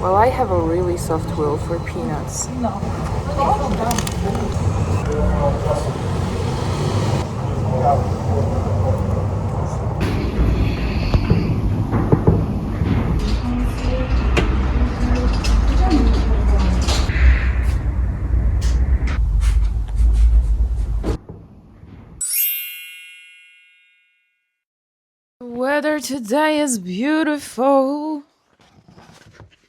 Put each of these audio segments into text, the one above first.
Well, I have a really soft will for peanuts. The weather today is beautiful.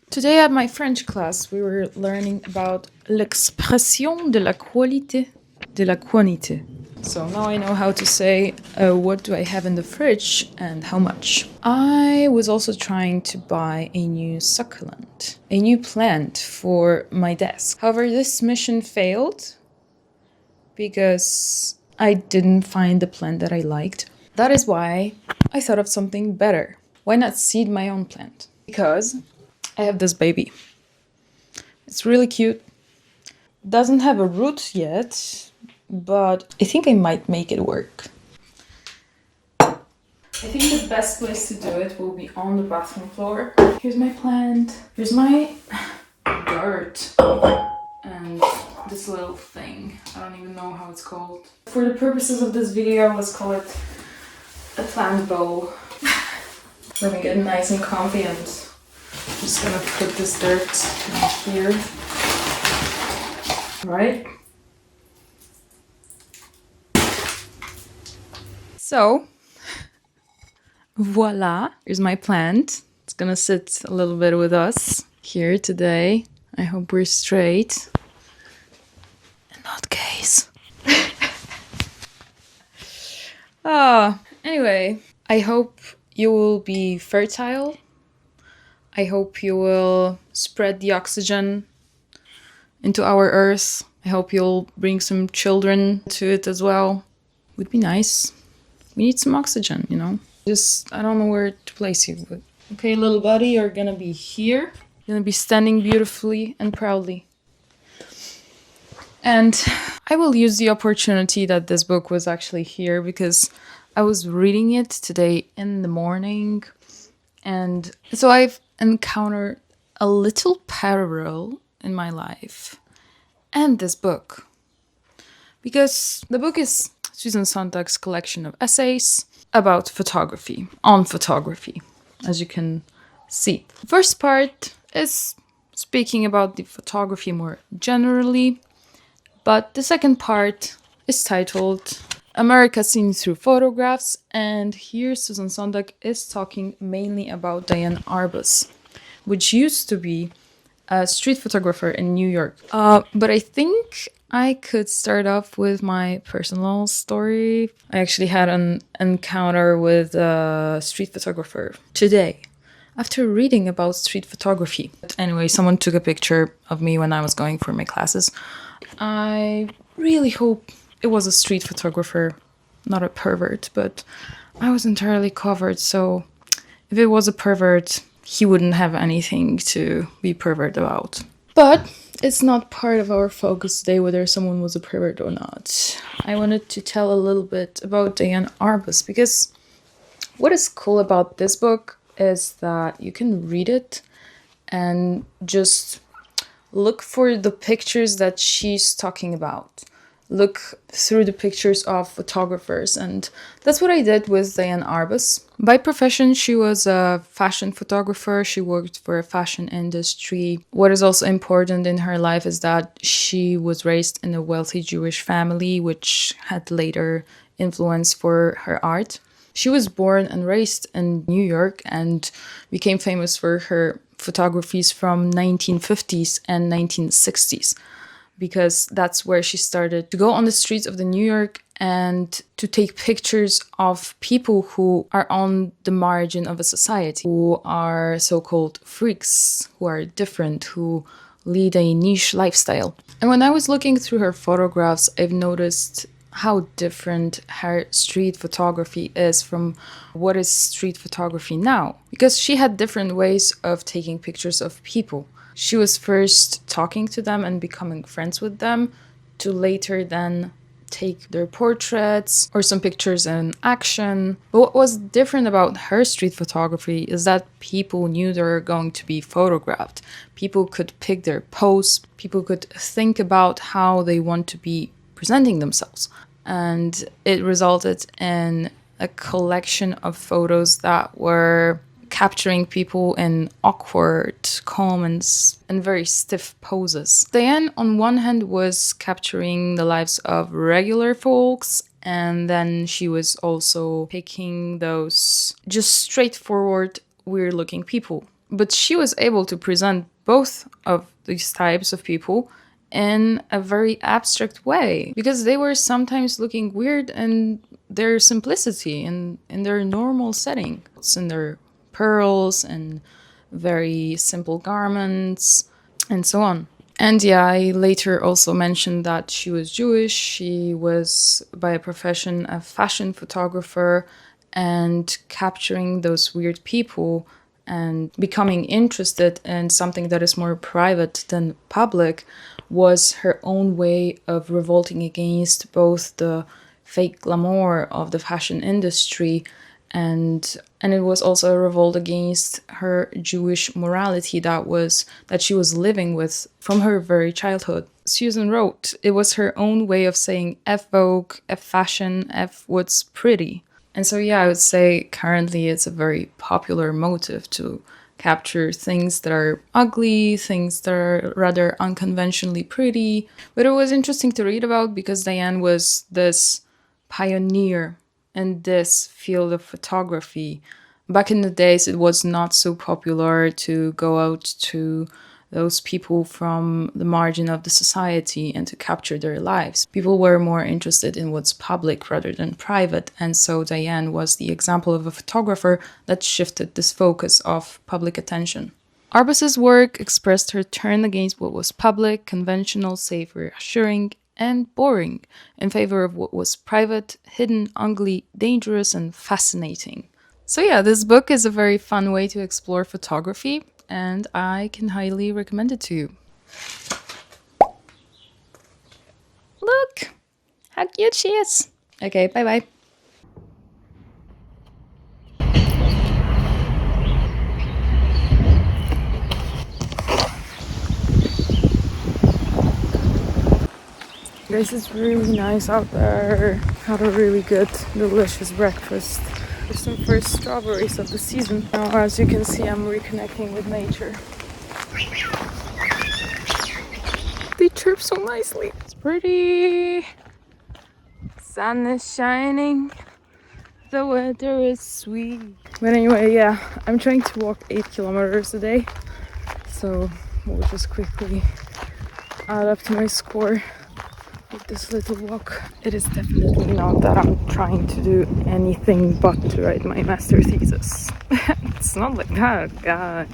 Today at my French class, we were learning about l'expression de la qualité de la quantité. So now I know how to say what do I have in the fridge and how much. I was also trying to buy a new succulent, a new plant for my desk. However, this mission failed because I didn't find the plant that I liked. That is why I thought of something better. Why not seed my own plant? Because I have this baby. It's really cute. Doesn't have a root yet, but I think I might make it work. I think the best place to do it will be on the bathroom floor. Here's my plant. Here's my dirt. And this little thing. I don't even know how it's called. For the purposes of this video, let's call it a plant bowl. Let me get nice and comfy, and I'm just gonna put this dirt in here. Right? So, voila, here's my plant. It's gonna sit a little bit with us here today. I hope we're straight and not gays. Anyway, I hope you will be fertile. I hope you will spread the oxygen into our earth. I hope you'll bring some children to it as well. Would be nice. We need some oxygen, you know? Just, I don't know where to place you, but... Okay, little buddy, you're gonna be here. You're gonna be standing beautifully and proudly. And I will use the opportunity that this book was actually here because I was reading it today in the morning. And so I've encountered a little parallel in my life and this book. Because the book is Susan Sontag's collection of essays about photography, on photography, as you can see. The first part is speaking about the photography more generally, but the second part is titled America Seen Through Photographs, and here Susan Sontag is talking mainly about Diane Arbus, which used to be a street photographer in New York. But I think I could start off with my personal story. I actually had an encounter with a street photographer today after reading about street photography. But anyway, someone took a picture of me when I was going for my classes. I really hope it was a street photographer, not a pervert, but I was entirely covered, so if it was a pervert, he wouldn't have anything to be pervert about. But it's not part of our focus today whether someone was a pervert or not. I wanted to tell a little bit about Diane Arbus because what is cool about this book is that you can read it and just look for the pictures that she's talking about. Look through the pictures of photographers, and that's what I did with Diane Arbus. By profession, she was a fashion photographer. She worked for a fashion industry. What is also important in her life is that she was raised in a wealthy Jewish family, which had later influence for her art. She was born and raised in New York and became famous for her photographies from 1950s and 1960s. Because that's where she started to go on the streets of the New York and to take pictures of people who are on the margin of a society, who are so-called freaks, who are different, who lead a niche lifestyle. And when I was looking through her photographs, I've noticed how different her street photography is from what is street photography now. Because she had different ways of taking pictures of people. She was first talking to them and becoming friends with them, to later then take their portraits or some pictures in action. But what was different about her street photography is that people knew they were going to be photographed. People could pick their pose, people could think about how they want to be presenting themselves. And it resulted in a collection of photos that were capturing people in awkward, calm, and very stiff poses. Diane, on one hand, was capturing the lives of regular folks, and then she was also picking those just straightforward, weird looking people. But she was able to present both of these types of people in a very abstract way because they were sometimes looking weird in their simplicity and in their normal setting. It's in their pearls and very simple garments and so on. And yeah, I later also mentioned that she was Jewish. She was by profession a fashion photographer, and capturing those weird people and becoming interested in something that is more private than public was her own way of revolting against both the fake glamour of the fashion industry and it was also a revolt against her Jewish morality that she was living with from her very childhood. Susan wrote, it was her own way of saying F Vogue, F fashion, F what's pretty. And so yeah, I would say currently it's a very popular motive to capture things that are ugly, things that are rather unconventionally pretty. But it was interesting to read about because Diane was this pioneer in this field of photography. Back in the days, it was not so popular to go out to those people from the margin of the society and to capture their lives. People were more interested in what's public rather than private, and so Diane was the example of a photographer that shifted this focus of public attention. Arbus's work expressed her turn against what was public, conventional, safe, reassuring, and boring in favor of what was private, hidden, ugly, dangerous, and fascinating. So yeah, this book is a very fun way to explore photography, and I can highly recommend it to you. Look! How cute she is! Okay, bye-bye. Guys, it's really nice out there. Had a really good, delicious breakfast. There's some first strawberries of the season. Now, as you can see, I'm reconnecting with nature. They chirp so nicely. It's pretty. Sun is shining. The weather is sweet. But anyway, yeah, I'm trying to walk 8 kilometers a day. So we'll just quickly add up to my score with this little walk. It is definitely not that I'm trying to do anything but to write my master thesis. It's not like that, guys.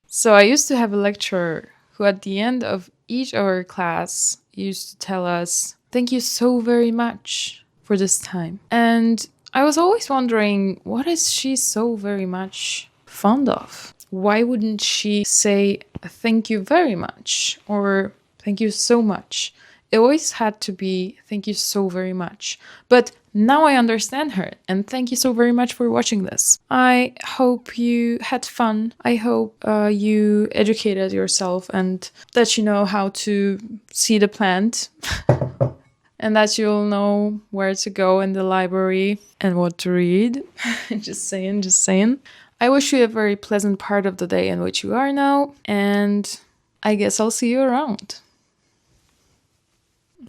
So I used to have a lecturer who at the end of each of our class used to tell us, thank you so very much for this time. And I was always wondering, what is she so very much fond of? Why wouldn't she say thank you very much or thank you so much? It always had to be thank you so very much. But now I understand her, and thank you so very much for watching this. I hope you had fun. I hope you educated yourself and that you know how to see the plant and that you'll know where to go in the library and what to read. Just saying, just saying. I wish you a very pleasant part of the day in which you are now, and I guess I'll see you around.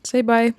Say bye.